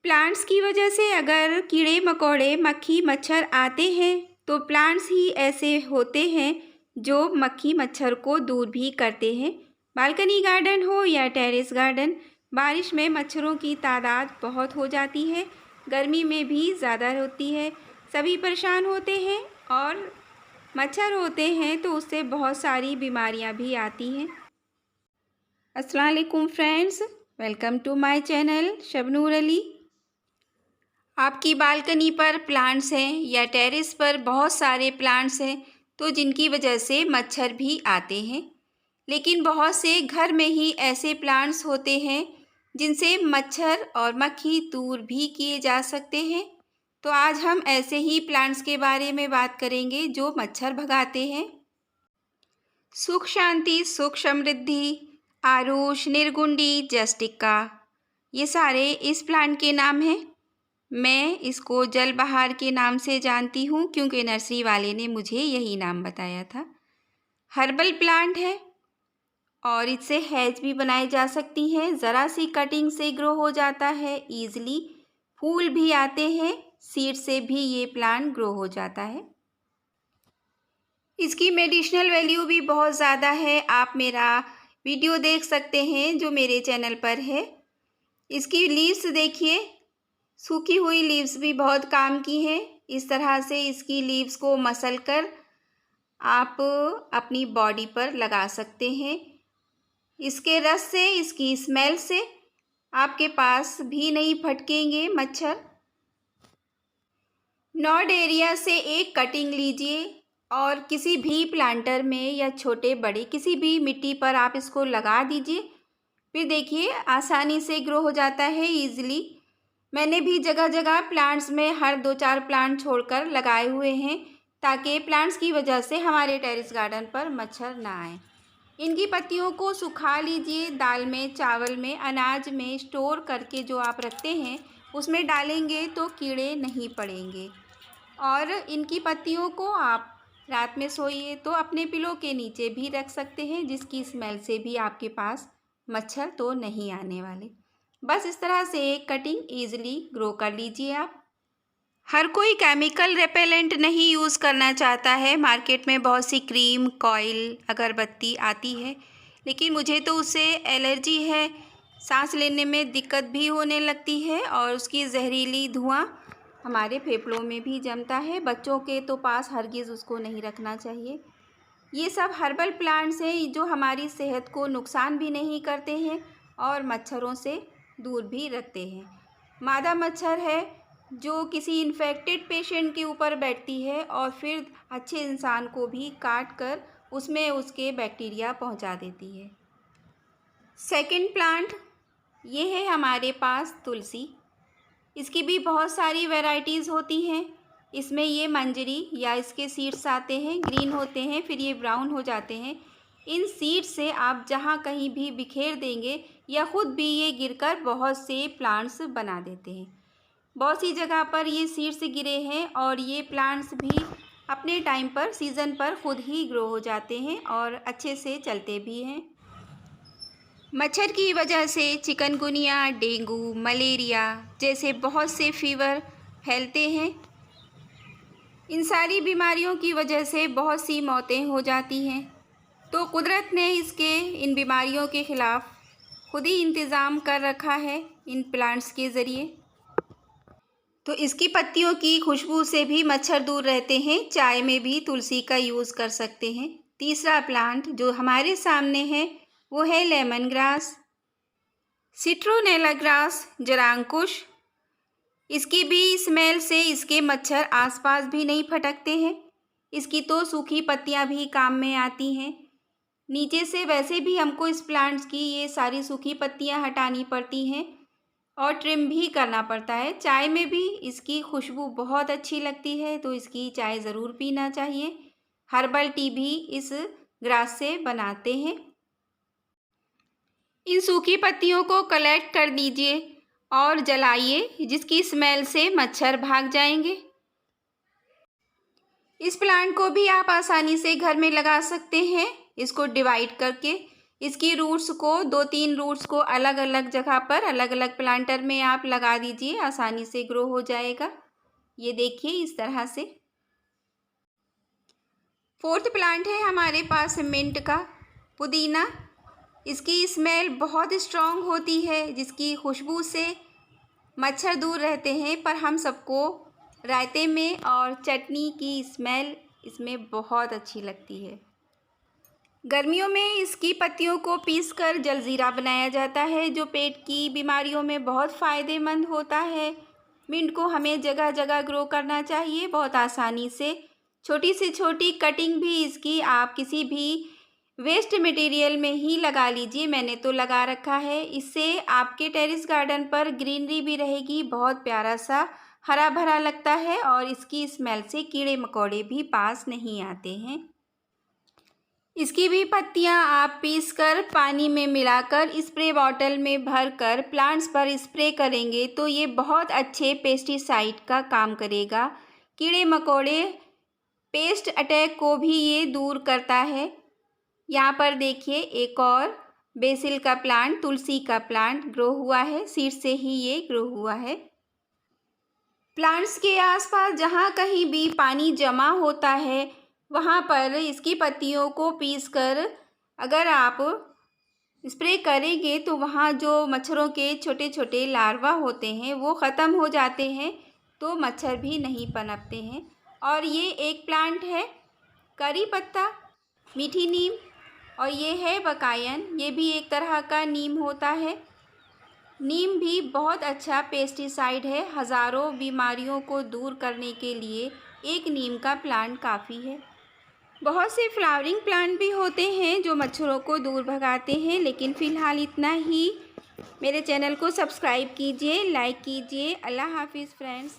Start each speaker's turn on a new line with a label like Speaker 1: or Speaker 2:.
Speaker 1: Plants की वजह से अगर कीड़े मकोड़े मक्खी मच्छर आते हैं तो प्लांट्स ही ऐसे होते हैं जो मक्खी मच्छर को दूर भी करते हैं। बालकनी गार्डन हो या टेरेस गार्डन, बारिश में मच्छरों की तादाद बहुत हो जाती है, गर्मी में भी ज़्यादा होती है, सभी परेशान होते हैं और मच्छर होते हैं तो उससे बहुत सारी बीमारियां भी आती हैं। अस्सलाम वालेकुम friends, welcome to my channel Shabnoor Ali. आपकी बालकनी पर प्लांट्स हैं या टेरेस पर बहुत सारे प्लांट्स हैं तो जिनकी वजह से मच्छर भी आते हैं, लेकिन बहुत से घर में ही ऐसे प्लांट्स होते हैं जिनसे मच्छर और मक्खी दूर भी किए जा सकते हैं। तो आज हम ऐसे ही प्लांट्स के बारे में बात करेंगे जो मच्छर भगाते हैं। सुख शांति, सुख समृद्धि, आरुष, निर्गुंडी, जस्टिका, ये सारे इस प्लांट के नाम हैं। मैं इसको जलबहार के नाम से जानती हूँ क्योंकि नर्सरी वाले ने मुझे यही नाम बताया था। हर्बल प्लांट है और इससे हैज भी बनाई जा सकती हैं। ज़रा सी कटिंग से ग्रो हो जाता है ईज़िली, फूल भी आते हैं, सीड से भी ये प्लांट ग्रो हो जाता है। इसकी मेडिसिनल वैल्यू भी बहुत ज़्यादा है। आप मेरा वीडियो देख सकते हैं जो मेरे चैनल पर है। इसकी लीव्स देखिए, सूखी हुई लीव्स भी बहुत काम की हैं। इस तरह से इसकी लीव्स को मसल कर आप अपनी बॉडी पर लगा सकते हैं। इसके रस से, इसकी स्मेल से आपके पास भी नहीं फटकेंगे मच्छर। नॉड एरिया से एक कटिंग लीजिए और किसी भी प्लांटर में या छोटे बड़े किसी भी मिट्टी पर आप इसको लगा दीजिए। फिर देखिए आसानी से ग्रो हो जाता है ईज़िली। मैंने भी जगह जगह प्लांट्स में हर 2-4 प्लांट छोड़कर लगाए हुए हैं ताकि प्लांट्स की वजह से हमारे टेरेस गार्डन पर मच्छर ना आए। इनकी पत्तियों को सुखा लीजिए, दाल में, चावल में, अनाज में स्टोर करके जो आप रखते हैं उसमें डालेंगे तो कीड़े नहीं पड़ेंगे। और इनकी पत्तियों को आप रात में सोइए तो अपने पिलो के नीचे भी रख सकते हैं, जिसकी स्मेल से भी आपके पास मच्छर तो नहीं आने वाले। बस इस तरह से एक कटिंग ईज़िली ग्रो कर लीजिए आप। हर कोई केमिकल रेपेलेंट नहीं यूज़ करना चाहता है। मार्केट में बहुत सी क्रीम, कॉइल, अगरबत्ती आती है, लेकिन मुझे तो उससे एलर्जी है, सांस लेने में दिक्कत भी होने लगती है और उसकी जहरीली धुआं हमारे फेफड़ों में भी जमता है। बच्चों के तो पास हरगिज़ उसको नहीं रखना चाहिए। ये सब हर्बल प्लांट्स हैं जो हमारी सेहत को नुकसान भी नहीं करते हैं और मच्छरों से दूर भी रखते हैं। मादा मच्छर है जो किसी इन्फेक्टेड पेशेंट के ऊपर बैठती है और फिर अच्छे इंसान को भी काट कर उसमें उसके बैक्टीरिया पहुंचा देती है। सेकंड प्लांट ये है हमारे पास तुलसी। इसकी भी बहुत सारी वैरायटीज़ होती हैं। इसमें ये मंजरी या इसके सीड्स आते हैं, ग्रीन होते हैं, फिर ये ब्राउन हो जाते हैं। इन सीड से आप जहाँ कहीं भी बिखेर देंगे या ख़ुद भी ये गिरकर बहुत से प्लांट्स बना देते हैं। बहुत सी जगह पर ये सीड्स गिरे हैं और ये प्लांट्स भी अपने टाइम पर, सीज़न पर ख़ुद ही ग्रो हो जाते हैं और अच्छे से चलते भी हैं। मच्छर की वजह से चिकनगुनिया, डेंगू, मलेरिया जैसे बहुत से फीवर फैलते हैं। इन सारी बीमारियों की वजह से बहुत सी मौतें हो जाती हैं। तो कुदरत ने इन बीमारियों के ख़िलाफ़ खुद ही इंतज़ाम कर रखा है इन प्लांट्स के ज़रिए। तो इसकी पत्तियों की खुशबू से भी मच्छर दूर रहते हैं। चाय में भी तुलसी का यूज़ कर सकते हैं। तीसरा प्लांट जो हमारे सामने है वो है लेमन ग्रास, सिट्रोनेला ग्रास, जरांकुश। इसकी भी स्मेल से इसके मच्छर आसपास भी नहीं फटकते हैं। इसकी तो सूखी पत्तियां भी काम में आती हैं। नीचे से वैसे भी हमको इस प्लांट्स की ये सारी सूखी पत्तियां हटानी पड़ती हैं और ट्रिम भी करना पड़ता है। चाय में भी इसकी खुशबू बहुत अच्छी लगती है तो इसकी चाय ज़रूर पीना चाहिए। हर्बल टी भी इस ग्रास से बनाते हैं। इन सूखी पत्तियों को कलेक्ट कर दीजिए और जलाइए, जिसकी स्मेल से मच्छर भाग जाएंगे। इस प्लांट को भी आप आसानी से घर में लगा सकते हैं। इसको डिवाइड करके इसकी रूट्स को 2-3 रूट्स को अलग अलग जगह पर अलग अलग प्लांटर में आप लगा दीजिए, आसानी से ग्रो हो जाएगा। ये देखिए इस तरह से। फोर्थ प्लांट है हमारे पास मिंट का पुदीना। इसकी स्मेल बहुत स्ट्रॉन्ग होती है, जिसकी खुशबू से मच्छर दूर रहते हैं, पर हम सबको रायते में और चटनी की स्मेल इसमें बहुत अच्छी लगती है। गर्मियों में इसकी पत्तियों को पीसकर जलजीरा बनाया जाता है, जो पेट की बीमारियों में बहुत फ़ायदेमंद होता है। मिंट को हमें जगह जगह ग्रो करना चाहिए बहुत आसानी से। छोटी से छोटी कटिंग भी इसकी आप किसी भी वेस्ट मटेरियल में ही लगा लीजिए। मैंने तो लगा रखा है। इससे आपके टेरेस गार्डन पर ग्रीनरी भी रहेगी, बहुत प्यारा सा हरा भरा लगता है और इसकी स्मेल से कीड़े मकोड़े भी पास नहीं आते हैं। इसकी भी पत्तियां आप पीसकर पानी में मिलाकर स्प्रे बॉटल में भरकर प्लांट्स पर स्प्रे करेंगे तो ये बहुत अच्छे पेस्टिसाइड का काम करेगा। कीड़े मकोड़े, पेस्ट अटैक को भी ये दूर करता है। यहाँ पर देखिए एक और बेसिल का प्लांट, तुलसी का प्लांट ग्रो हुआ है। सीड से ही ये ग्रो हुआ है। प्लांट्स के आसपास जहाँ कहीं भी पानी जमा होता है वहाँ पर इसकी पत्तियों को पीसकर अगर आप स्प्रे करेंगे तो वहाँ जो मच्छरों के छोटे छोटे लार्वा होते हैं वो ख़त्म हो जाते हैं, तो मच्छर भी नहीं पनपते हैं। और ये एक प्लांट है करी पत्ता, मीठी नीम, और ये है बकायन। ये भी एक तरह का नीम होता है। नीम भी बहुत अच्छा पेस्टिसाइड है। हज़ारों बीमारियों को दूर करने के लिए एक नीम का प्लांट काफ़ी है। बहुत से फ्लावरिंग प्लांट भी होते हैं जो मच्छरों को दूर भगाते हैं, लेकिन फ़िलहाल इतना ही। मेरे चैनल को सब्सक्राइब कीजिए, लाइक कीजिए। अल्लाह हाफिज़ फ्रेंड्स।